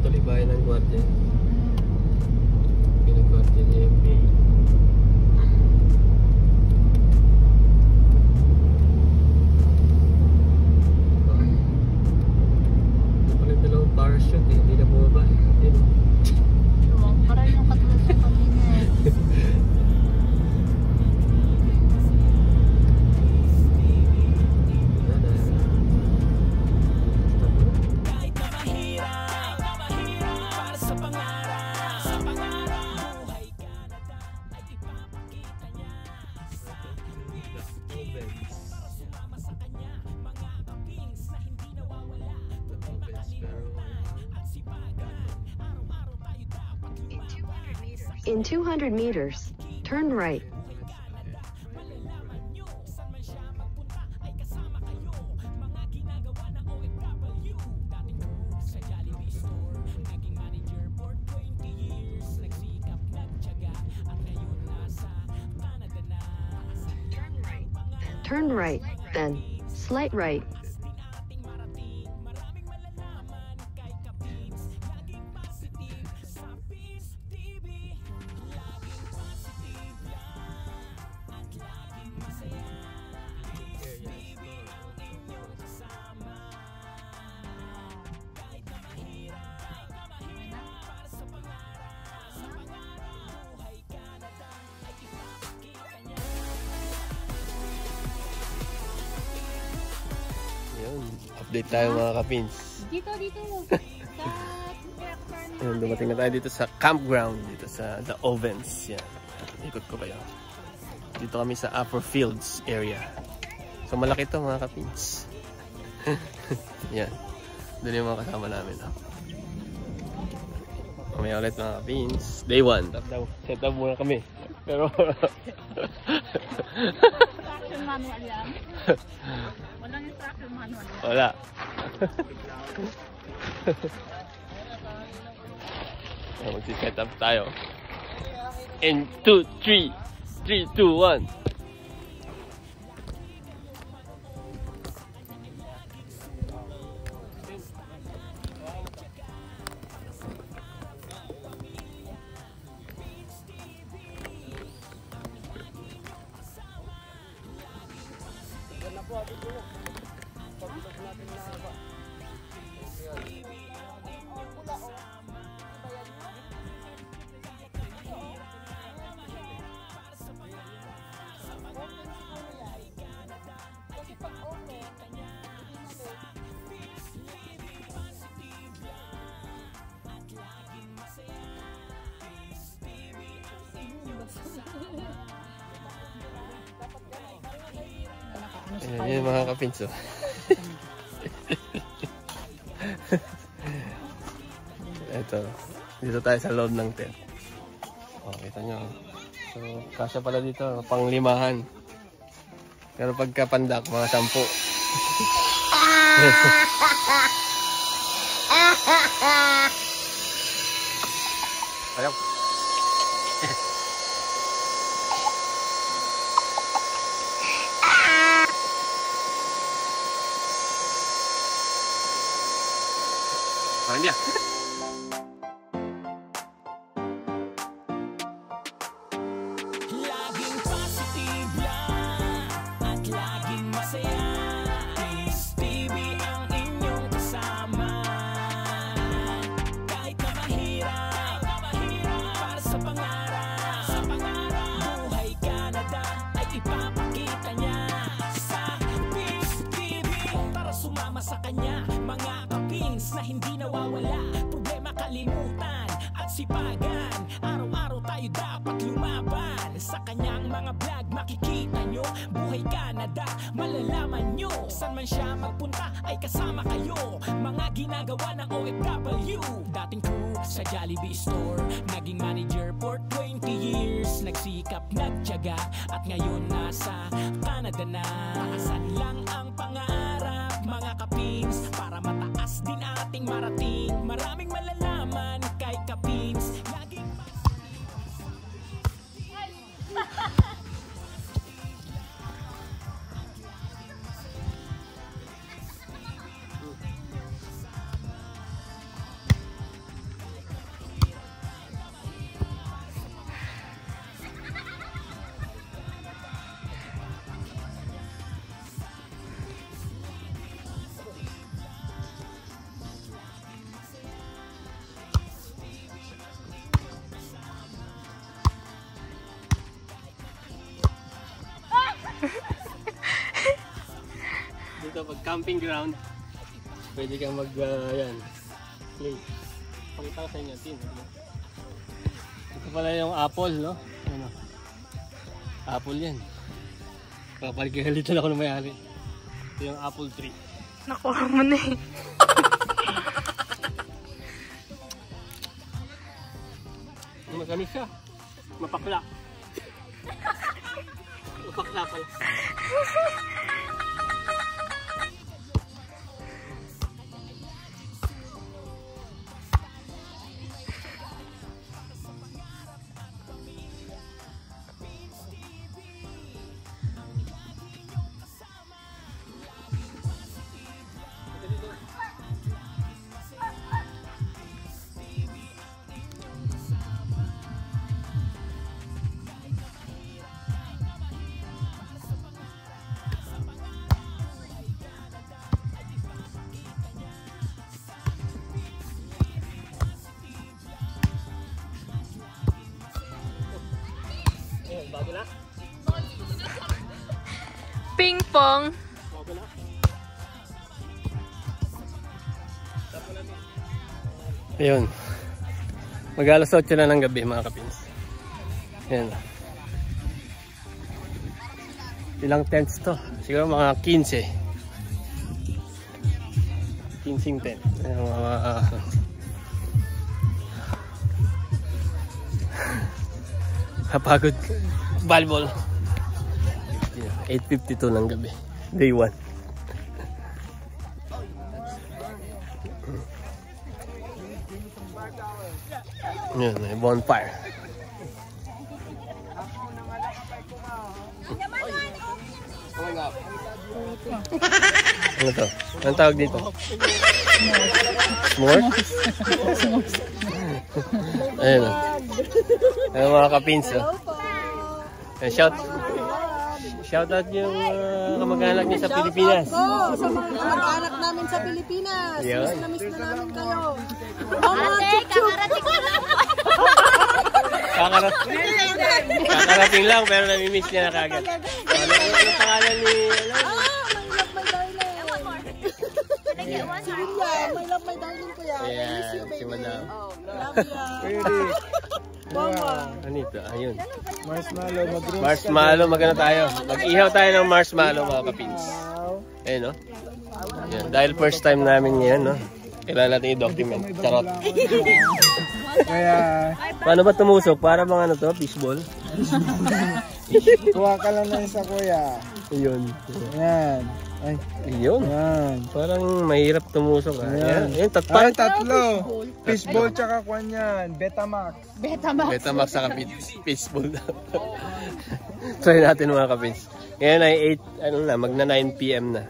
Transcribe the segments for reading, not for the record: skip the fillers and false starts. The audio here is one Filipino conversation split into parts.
tuloy bahay ng gwardiya. Pinag-gwardiya ni MPA. Parachute eh, hindi na bumaba eh. Parang yung katulad sa kanina eh. In 200 meters, turn right. Turn right, then slight right. Update tayo mga kapins. Dito. Ayun, dumating na tayo dito sa campground, dito sa The Ovens. Yan. Ikot ko kayo. Dito kami sa Upper Fields area. So malaki to mga kapins. Yan. Doon yung mga kasama namin. Mamaya ulit mga kapins. Day 1. Set up muna kami. Pero Traction manual yan? Walang yung traction manual yan? wala. Mag-set up tayo. In 2, 3. 3, 2, 1. Ayan yung mga kapinso. Ito, dito tayo sa loob ng tent. Oh, kita nyo. So, kasya pala dito, pang 5. Pero pagka pandak, mga 10. Ayaw. Parang dia. Laging positive lang at laging masaya. Peace TV ang inyong kasama. Kahit na mahirap, para sa pangarap. Buhay Canada ay ipapakita niya sa Peace TV. Tara sumama sa kanya, mga kapins na hindi nawawala. Problema kalimutan at sipagan. Araw-araw tayo dapat lumaban. Sa kanyang mga vlog makikita nyo buhay Canada, malalaman nyo. San man siya magpunta ay kasama kayo. Mga ginagawa ng OFW. Dating crew sa Jollibee store, naging manager for 20 years. Nagsikap, nagtiyaga at ngayon nasa Canada na. Taasan lang ang pangarap mga kapins, para mataas din ating marating. Maraming malalaman kay kapins. Laging camping ground. Pwede kang mag, yan, play. Pakita ko sa inyo, tin. Ito pala yung apple, no? Ano? Apple yan. Papaligalitan ako ng may-ari. Ito yung apple tree. Nakuha mo na eh. Magamis siya. Mapakla. Mapakla pala. Bago na? Ping pong. Bago na? Ayun. Mag-alas 8 na ng gabi mga kapins. Ayan. Ilang tents to? Siguro mga 15. 15 tent. Ayan, kapagod. Volleyball. 8:52 ng gabi. Day 1. Yan, may bonfire. Ano to? Anong tawag dito? S'mores? Ayun o. Ayun mga kapins o. Shout out yung kamag-anak niyo sa Pilipinas. Sa mga kamag-anak namin sa Pilipinas. Yun. Miss na namin kayo. Kakarating lang pero nami-miss niya na kagad. Ano pangalan ni... My love, my darling ko yan. Ayan, si Madam. Ano ito? Ayun. Marshmallow, magana tayo. Mag-ihaw tayo ng marshmallow mga kapins. Ayun, no? Ayan. Dahil first time namin ngayon, no? Kailangan natin i-document. Charot. Kaya... Paano ba tumusok? Para bang ano to? Fishball? Kuha ka lang na isa kuya. Ayun. Yan. Ay. Ayun. Yan. Parang mahirap tumusok. Ayan. Ayan. Ay, tatlo. Fishball tsaka kwan yan. Betamax. Betamax saka fishball daw. Try natin mga kapins. Ngayon ay 8, ano na, magna 9 PM na.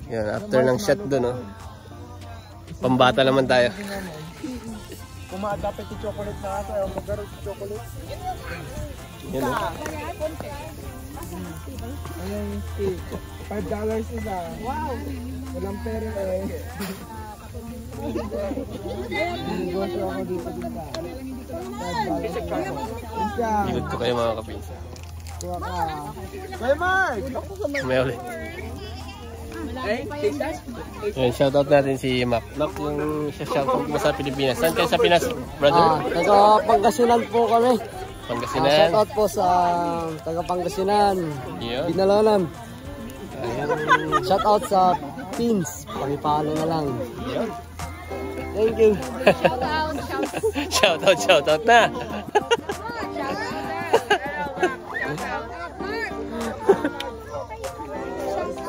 Yan, after ng shot doon, no? Pambata naman tayo. Kumaadapit yung chocolate na ata. Ayaw magkaroon yung chocolate. Yan, no? Ayan yung stick. $5 isa. Wow! Walang pera eh. Negosyo ako dito dito. $5. Ikot ko kayo mga kapins. Kuha ka. Kuya Mark! May ulit. Yan, shoutout natin si Mac. Mac, yung shoutout mo sa Pilipinas. Saan kayo sa Pinas, brother? Taga Pangasinan po kami. Pangasinan. Shoutout po sa taga Pangasinan. Yun. Binalonan. Shoutout sa Pins. Pakipalo na lang. Yun. Thank you. Shoutout na.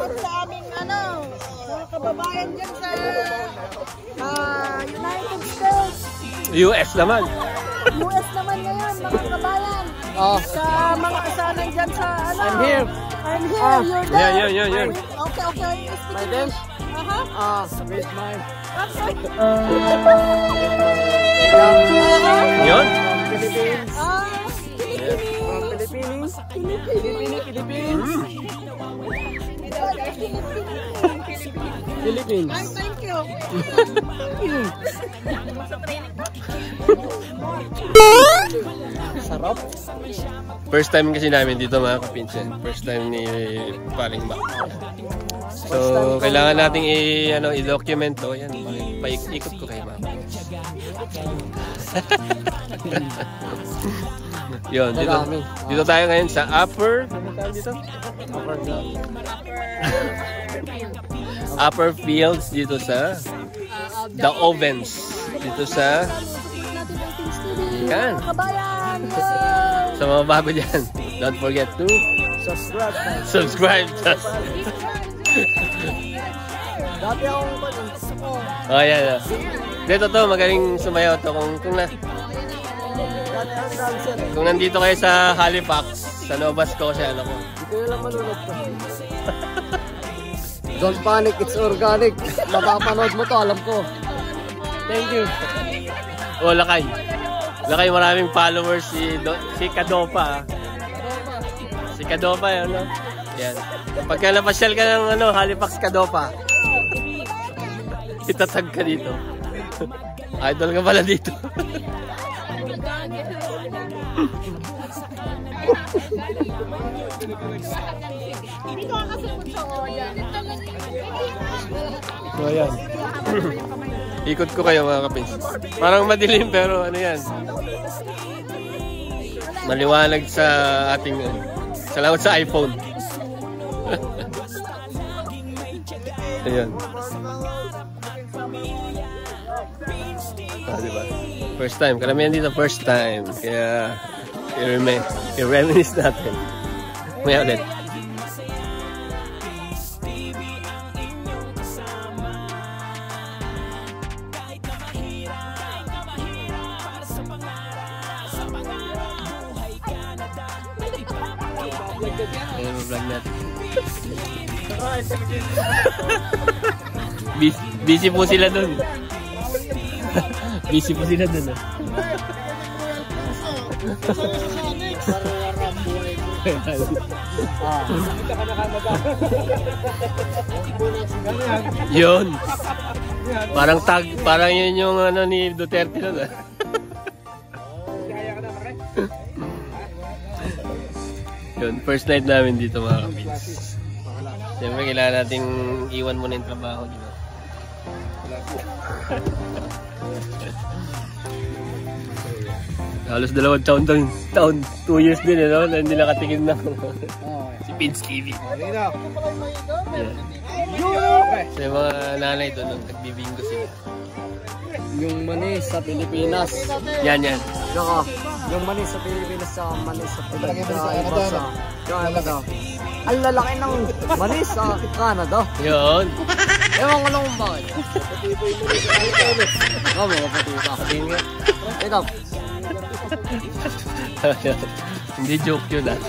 Sa aming mga kababayan dyan sa United States. US naman. US naman ngayon, mga kabayan. Sa mga kasanan dyan sa ano. I'm here. I'm here, you're there. Yan. Okay. My dish? Where's mine? Yun. Philippines. Philippines. Ay, thank you. Sarap. First time kasi namin dito mga kapinsan. First time ni Paring Mac. So, kailangan nating i-document to. Yan, paikot ko kay mama. Yun, dito tayo ngayon sa upper, ano tawag dito? Upper Fields dito sa The Ovens. Dito sa yan. Sa mga bago dyan, don't forget to subscribe. Dati akong oh, yan. Dito to, magaling sumayaw to. Kung nandito kayo sa Halifax, sa Nova Scotia, ano ko. Hindi ko lang manunod ko. Don't panic, it's organic. Mapapanood mo to, alam ko. Thank you. Oh, Lakay. Lakay, maraming followers si Kadopa. Si Kadopa, yun, no? Yan. Pagka napasyal ka ng Halifax Kadopa, itatag ka dito. Idol ka pala dito. So, ayan. Ikot ko kayo mga kapins. Parang madilim pero ano yan. Maliwanag sa ating salamat sa iPhone. Ayan. Diba? First time. Karamihan dito first time. Kaya i-reminisce natin. Maya ulit. Ayan mo vlog natin. Busy po sila dun. Busy po sila dun. Yun. Parang yun yung ni Duterte nun. Yun, first night namin dito mga kapins. Siyempre kailangan nating iwan muna yung trabaho, di ba? Halos 2 taon, 2 years din, no? Na hindi nakatingin na si Pins TV. Yeah. So yung mga nanay doon, nagbibingo sila. Yung manis sa Pilipinas. Yan. Saka, yung manis sa Pilipinas sa manis sa Pilipinas sa Canada. Ang lalaki ng manis sa Canada. Yun. Ewan ko lang kung bakit. Oo, mga patita. Ito. Hindi joke yun, ah.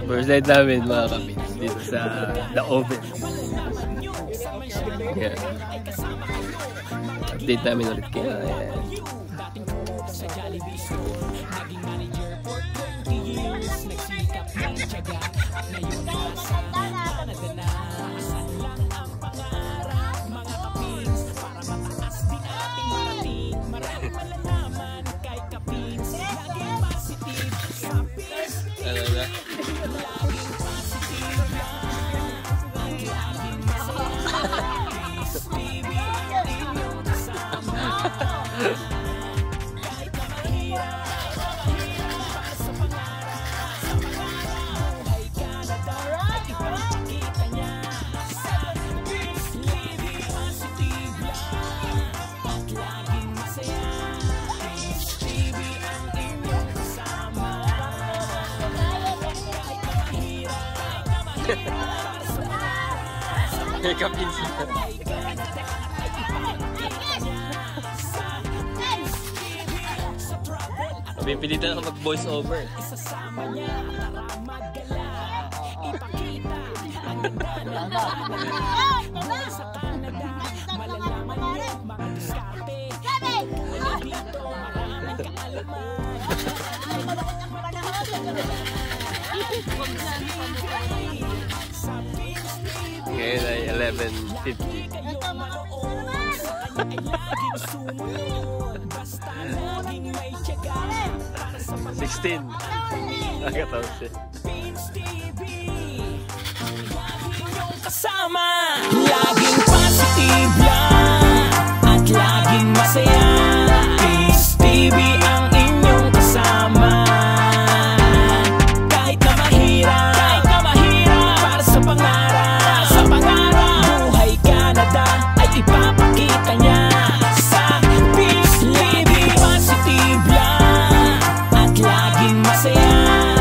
First night namin mga kapits dito sa The Ovens. Yeah. Update namin ulit kaya. Hey, kapins. Pipilitan ako mag-voice over. Ngayon ay 11:50. Basta laging may tiyaga para sa 16. Nakatapos eh. Pins TV, lagi niyong kasama. Laging positive lang at laging masaya. Pins TV ang inyong kasama. Kahit na mahirap para sa pangarap, buhay Canada ay ipapakita niya sa Pins TV. Positive lang at laging masaya.